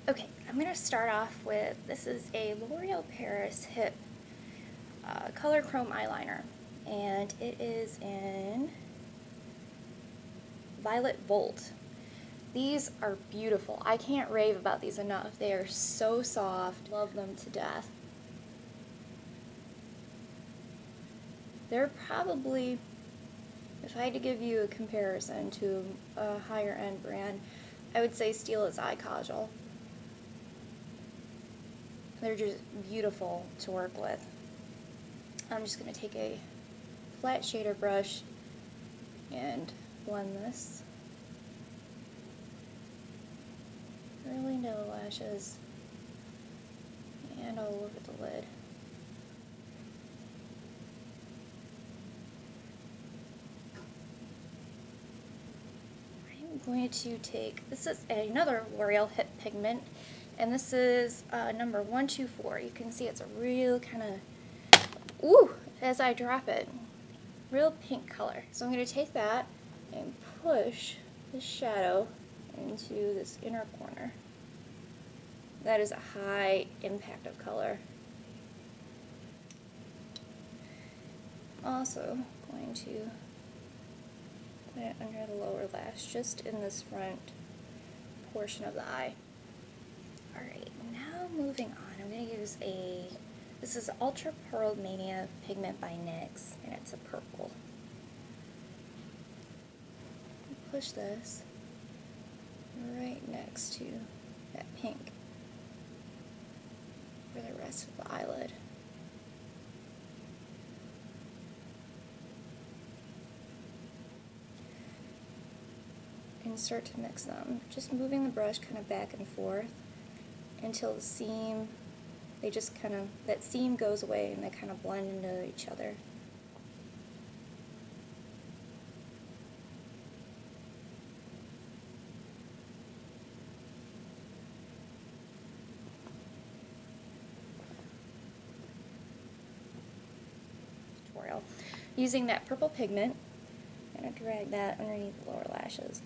Okay, I'm going to start off with, this is a L'Oreal Paris Hip Color Chrome Eyeliner, and it is in Violet Volt. These are beautiful. I can't rave about these enough. They are so soft. Love them to death. They're probably, if I had to give you a comparison to a higher end brand, I would say Stila Eye Kajal. They're just beautiful to work with. I'm just going to take a flat shader brush and blend this really into the lashes and all over the lid. I'm going to take, this is another L'Oreal Hip Pigment, and this is number 124. You can see it's a real kind of, ooh, as I drop it, real pink color. So I'm going to take that and push the shadow into this inner corner. That is a high impact of color. Also going to put it under the lower lash, just in this front portion of the eye. Alright, now moving on, I'm going to use this is Ultra Pearl Mania Pigment by NYX, and it's a purple. Push this right next to that pink for the rest of the eyelid. And start to mix them, just moving the brush kind of back and forth until the seam, that seam goes away and they kind of blend into each other. Tutorial. Using that purple pigment, I'm going to drag that underneath the lower lashes.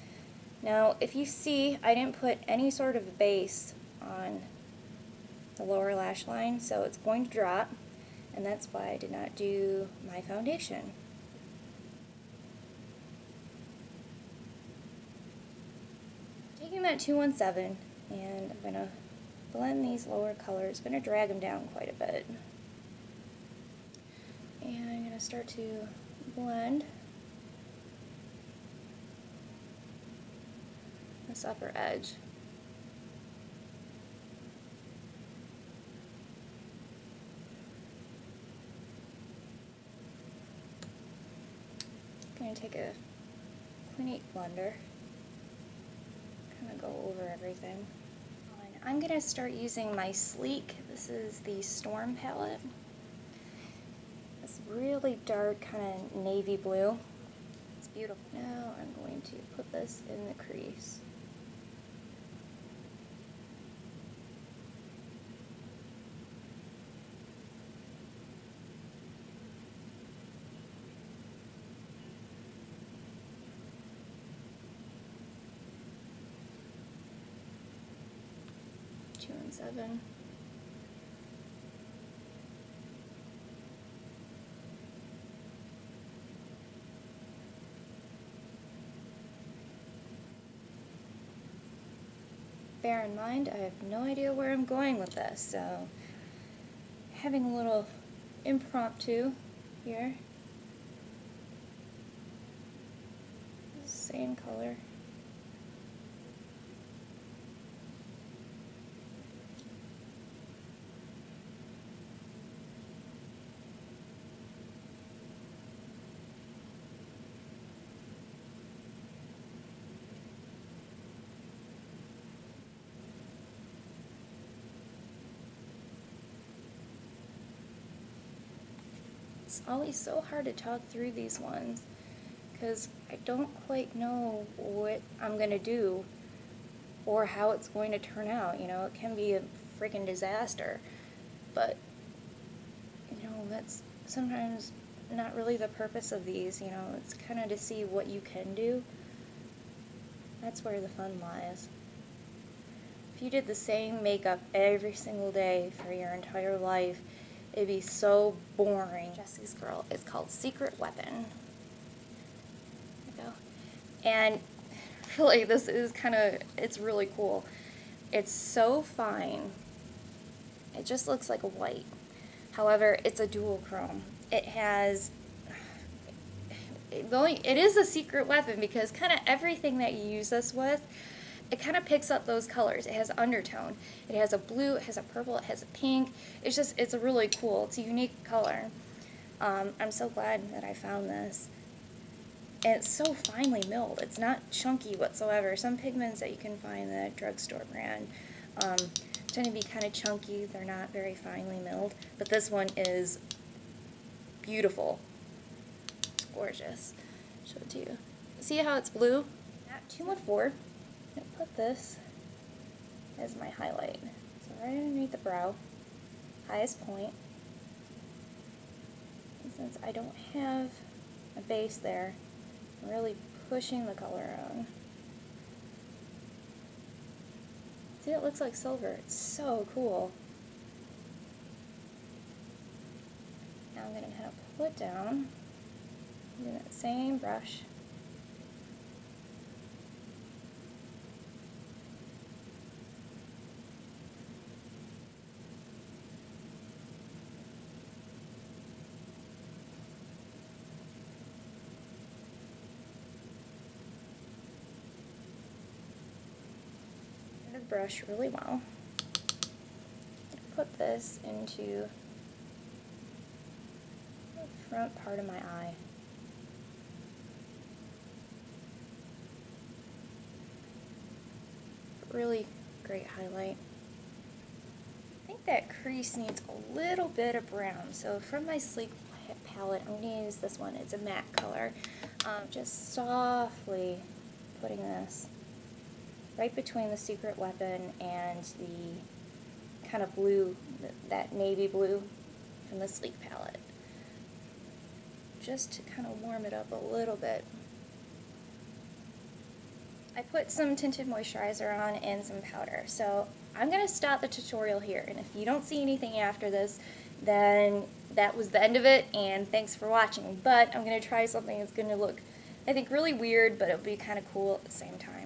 Now, if you see, I didn't put any sort of base on the lower lash line, so it's going to drop, and that's why I did not do my foundation. Taking that 217, and I'm going to blend these lower colors. I'm going to drag them down quite a bit. And I'm going to start to blend this upper edge. I'm going to take a Clinique blender, kind of go over everything. I'm going to start using my Sleek, this is the Storm palette. It's really dark, kind of navy blue. It's beautiful. Now I'm going to put this in the crease. And 7. Bear in mind, I have no idea where I'm going with this, so having a little impromptu here. Same color. It's always so hard to talk through these ones because I don't quite know what I'm going to do or how it's going to turn out. You know, it can be a freaking disaster, but you know, that's sometimes not really the purpose of these. You know, it's kind of to see what you can do. That's where the fun lies. If you did the same makeup every single day for your entire life, it'd be so boring. Jesse's Girl is called Secret Weapon. There we go. And really, this is it's really cool. It's so fine. It just looks like a white. However, it's a dual chrome. It is a secret weapon because kind of everything that you use this with, it kind of picks up those colors. It has undertone. It has a blue, it has a purple, it has a pink. It's a really cool, it's a unique color. I'm so glad that I found this. And it's so finely milled. It's not chunky whatsoever. Some pigments that you can find in the drugstore brand tend to be kind of chunky. They're not very finely milled. But this one is beautiful. It's gorgeous. Show it to you. See how it's blue? At 214. I'm going to put this as my highlight. So right underneath the brow, highest point. And since I don't have a base there, I'm really pushing the color on. See, it looks like silver. It's so cool. Now I'm going to kind of pull it down using that same brush. The brush really well. Put this into the front part of my eye. Really great highlight. I think that crease needs a little bit of brown, so from my Sleek palette, I'm going to use this one. It's a matte color. Just softly putting this right between the Secret Weapon and the kind of blue, that navy blue from the Sleek palette. Just to kind of warm it up a little bit. I put some tinted moisturizer on and some powder. So I'm going to stop the tutorial here, and if you don't see anything after this, then that was the end of it, and thanks for watching. But I'm going to try something that's going to look, I think, really weird, but it'll be kind of cool at the same time.